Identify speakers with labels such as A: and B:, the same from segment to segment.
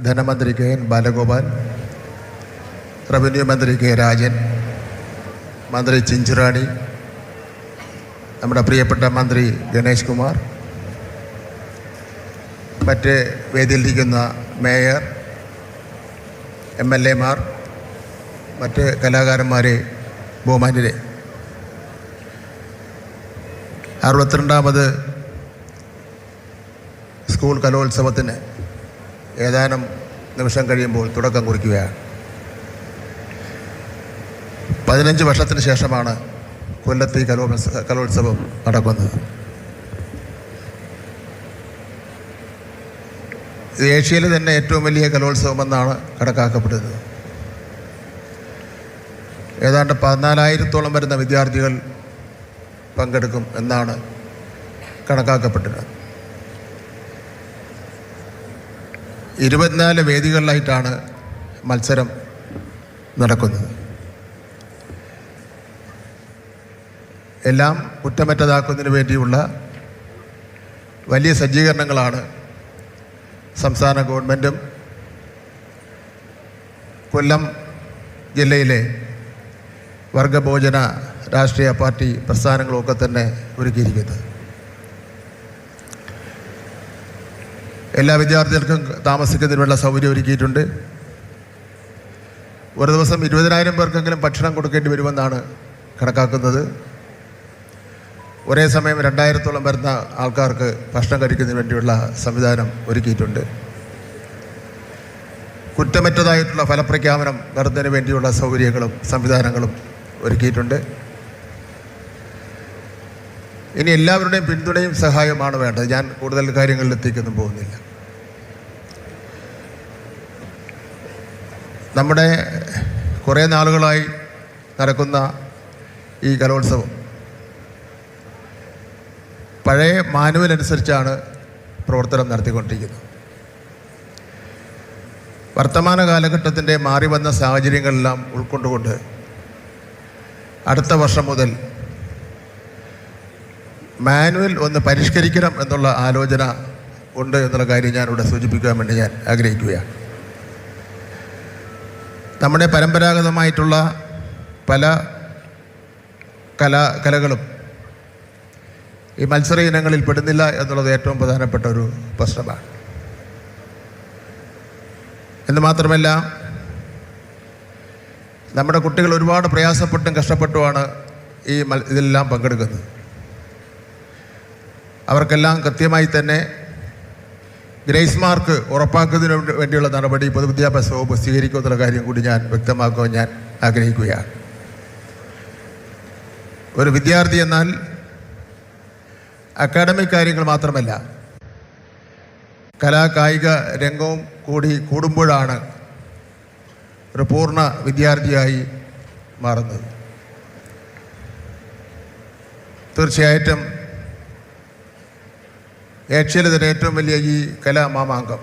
A: ധനമന്ത്രി K N Balagopal, revenue മന്ത്രി K Rajan, മന്ത്രി ചിഞ്ചുറാണി, നമ്മുടെ പ്രിയപ്പെട്ട മന്ത്രി ഗണേഷ് കുമാർ, മറ്റ് വേദിയിലിരിക്കുന്ന മേയർ, MLA മാർ, മറ്റ് കലാകാരന്മാരെ, ബഹുമാന്യരെ, 62ാമത് സ്കൂൾ കലോത്സവത്തിന് ഏതാനും നിമിഷം കഴിയുമ്പോൾ തുടക്കം കുറിക്കുകയാണ്. 15 വർഷത്തിന് ശേഷമാണ് കൊല്ലത്ത് ഈ കലോത്സവം നടക്കുന്നത്. ഇത് ഏഷ്യയിലെ തന്നെ ഏറ്റവും വലിയ കലോത്സവമെന്നാണ് കണക്കാക്കപ്പെടുന്നത്. ഏതാണ്ട് 14,000-ഓളം വരുന്ന വിദ്യാർത്ഥികൾ പങ്കെടുക്കും എന്നാണ് കണക്കാക്കപ്പെട്ടത്. 24 വേദികളിലായിട്ടാണ് മത്സരം നടക്കുന്നത്. എല്ലാം കുറ്റമറ്റതാക്കുന്നതിന് വേണ്ടിയുള്ള വലിയ സജ്ജീകരണങ്ങളാണ് സംസ്ഥാന ഗവൺമെൻറ്റും കൊല്ലം ജില്ലയിലെ വർഗഭോജന രാഷ്ട്രീയ പാർട്ടി പ്രസ്ഥാനങ്ങളൊക്കെ തന്നെ ഒരുക്കിയിരിക്കുന്നത്. എല്ലാ വിദ്യാർത്ഥികൾക്കും താമസിക്കുന്നതിനുള്ള സൗകര്യം ഒരുക്കിയിട്ടുണ്ട്. ഒരു ദിവസം 20,000 പേർക്കെങ്കിലും ഭക്ഷണം കൊടുക്കേണ്ടി വരുമെന്നാണ് കണക്കാക്കുന്നത്. ഒരേ സമയം 2,000-ഓളം വരുന്ന ആൾക്കാർക്ക് ഭക്ഷണം കഴിക്കുന്നതിന് വേണ്ടിയുള്ള സംവിധാനം ഒരുക്കിയിട്ടുണ്ട്. കുറ്റമറ്റതായിട്ടുള്ള ഫലപ്രഖ്യാപനം നടത്തുന്നതിന് വേണ്ടിയുള്ള സൗകര്യങ്ങളും സംവിധാനങ്ങളും ഒരുക്കിയിട്ടുണ്ട്. ഇനി എല്ലാവരുടെയും പിന്തുണയും സഹായവുമാണ് വേണ്ടത്. ഞാൻ കൂടുതൽ കാര്യങ്ങളിൽ എത്തിക്കൊന്നും പോകുന്നില്ല. നമ്മുടെ കുറേ നാളുകളായി നടക്കുന്ന ഈ കലോത്സവം പഴയ മാനുവൽ അനുസരിച്ചാണ് പ്രവർത്തനം നടത്തിക്കൊണ്ടിരിക്കുന്നത്. വർത്തമാന കാലഘട്ടത്തിൻ്റെ മാറി വന്ന സാഹചര്യങ്ങളെല്ലാം ഉൾക്കൊണ്ടുകൊണ്ട് അടുത്ത വർഷം മുതൽ മാനുവൽ ഒന്ന് പരിഷ്കരിക്കണം എന്നുള്ള ആലോചന ഉണ്ട് എന്നുള്ള കാര്യം ഞാനിവിടെ സൂചിപ്പിക്കാൻ വേണ്ടി ഞാൻ ആഗ്രഹിക്കുകയാണ്. നമ്മുടെ പരമ്പരാഗതമായിട്ടുള്ള പല കലകളും ഈ മത്സര ഇനങ്ങളിൽ പെടുന്നില്ല എന്നുള്ളത് ഏറ്റവും പ്രധാനപ്പെട്ട ഒരു പ്രശ്നമാണ്. എന്ന് മാത്രമല്ല, നമ്മുടെ കുട്ടികൾ ഒരുപാട് പ്രയാസപ്പെട്ടും കഷ്ടപ്പെട്ടുമാണ് ഇതിലെല്ലാം പങ്കെടുക്കുന്നത്. അവർക്കെല്ലാം കൃത്യമായി തന്നെ ഗ്രേസ് മാർക്ക് ഉറപ്പാക്കുന്നതിന് വേണ്ടിയുള്ള നടപടി പൊതുവിദ്യാഭ്യാസ വകുപ്പ് സ്വീകരിക്കുമെന്നുള്ള കാര്യം കൂടി ഞാൻ വ്യക്തമാക്കുവാൻ ഞാൻ ആഗ്രഹിക്കുകയാണ്. ഒരു വിദ്യാർത്ഥി എന്നാൽ അക്കാഡമിക് കാര്യങ്ങൾ മാത്രമല്ല, കായിക രംഗവും കൂടി കൂടുമ്പോഴാണ് ഒരു പൂർണ്ണ വിദ്യാർത്ഥിയായി മാറുന്നത്. തീർച്ചയായിട്ടും ഏഷ്യയിലെ തന്നെ ഏറ്റവും വലിയ ഈ കലാമാമാങ്കം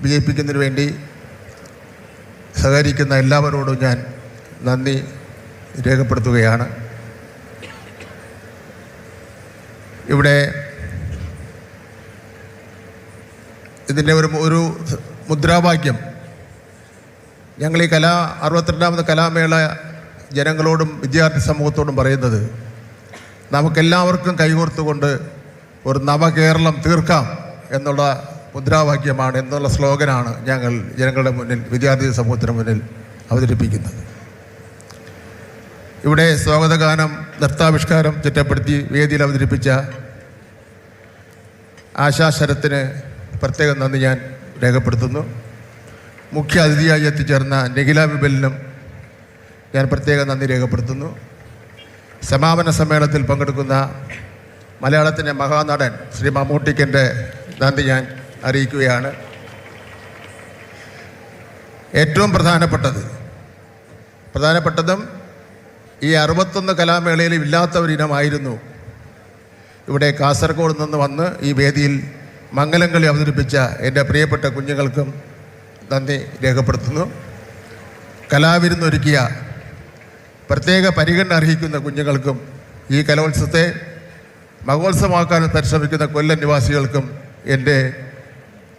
A: വിജയിപ്പിക്കുന്നതിന് വേണ്ടി സഹകരിക്കുന്ന എല്ലാവരോടും ഞാൻ നന്ദി രേഖപ്പെടുത്തുകയാണ്. ഇവിടെ ഇതിൻ്റെ ഒരു മുദ്രാവാക്യം ഞങ്ങൾ ഈ 62ാമത് കലാമേള ജനങ്ങളോടും വിദ്യാർത്ഥി സമൂഹത്തോടും പറയുന്നത്, നമുക്കെല്ലാവർക്കും കൈകോർത്തുകൊണ്ട് ഒരു നവകേരളം തീർക്കാം എന്നുള്ള മുദ്രാവാക്യമാണ്, എന്നുള്ള സ്ലോഗനാണ് ഞങ്ങൾ ജനങ്ങളുടെ മുന്നിൽ, വിദ്യാർത്ഥി സമൂഹത്തിന് മുന്നിൽ അവതരിപ്പിക്കുന്നത്. ഇവിടെ സ്വാഗതഗാനം നൃത്താവിഷ്കാരം ചിട്ടപ്പെടുത്തി വേദിയിൽ അവതരിപ്പിച്ച ആശാ ശരത്തിന് പ്രത്യേകം നന്ദി ഞാൻ രേഖപ്പെടുത്തുന്നു. മുഖ്യ അതിഥിയായി എത്തിച്ചേർന്ന നിഖില വിബലിനും ഞാൻ പ്രത്യേകം നന്ദി രേഖപ്പെടുത്തുന്നു. സമാപന സമ്മേളനത്തിൽ പങ്കെടുക്കുന്ന മലയാളത്തിൻ്റെ മഹാനടൻ ശ്രീ മമ്മൂട്ടിക്കെൻ്റെ നന്ദി ഞാൻ അറിയിക്കുകയാണ്. ഏറ്റവും പ്രധാനപ്പെട്ടതും ഈ 61 കലാമേളയിലും ഇല്ലാത്ത ഒരിനമായിരുന്നു ഇവിടെ കാസർഗോഡ് നിന്ന് വന്ന് ഈ വേദിയിൽ മംഗലംകളി അവതരിപ്പിച്ച എൻ്റെ പ്രിയപ്പെട്ട കുഞ്ഞുങ്ങൾക്കും നന്ദി രേഖപ്പെടുത്തുന്നു. കലാവിരുന്നൊരുക്കിയ പ്രത്യേക പരിഗണന അർഹിക്കുന്ന കുഞ്ഞുങ്ങൾക്കും ഈ കലോത്സവത്തെ മഹോത്സവമാക്കാൻ പരിശ്രമിക്കുന്ന കൊല്ലം നിവാസികൾക്കും എൻ്റെ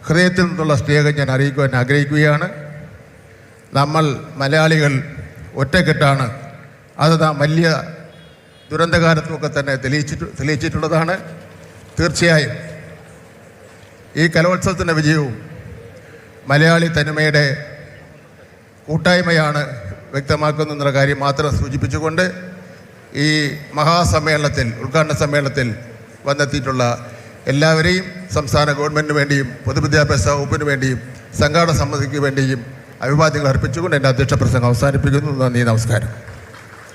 A: ഹൃദയത്തിൽ നിന്നുള്ള സ്നേഹം ഞാൻ അറിയിക്കുവാൻ ആഗ്രഹിക്കുകയാണ്. നമ്മൾ മലയാളികൾ ഒറ്റക്കെട്ടാണ്. അത് നാം വലിയ ദുരന്തകാലത്തുമൊക്കെ തന്നെ തെളിയിച്ചിട്ടുള്ളതാണ്. തീർച്ചയായും ഈ കലോത്സവത്തിൻ്റെ വിജയവും മലയാളി തനിമയുടെ കൂട്ടായ്മയാണ് വ്യക്തമാക്കുന്നെന്ന കാര്യം മാത്രം സൂചിപ്പിച്ചുകൊണ്ട് ഈ മഹാസമ്മേളനത്തിൽ, ഉദ്ഘാടന സമ്മേളനത്തിൽ വന്നെത്തിയിട്ടുള്ള എല്ലാവരെയും സംസ്ഥാന ഗവൺമെൻറ്റിന് വേണ്ടിയും പൊതുവിദ്യാഭ്യാസ വകുപ്പിന് വേണ്ടിയും സംഘാടന സമിതിക്ക് വേണ്ടിയും അഭിവാദ്യങ്ങൾ അർപ്പിച്ചുകൊണ്ട് എൻ്റെ അധ്യക്ഷ പ്രസംഗം അവസാനിപ്പിക്കുന്നു. നന്ദി, നമസ്കാരം.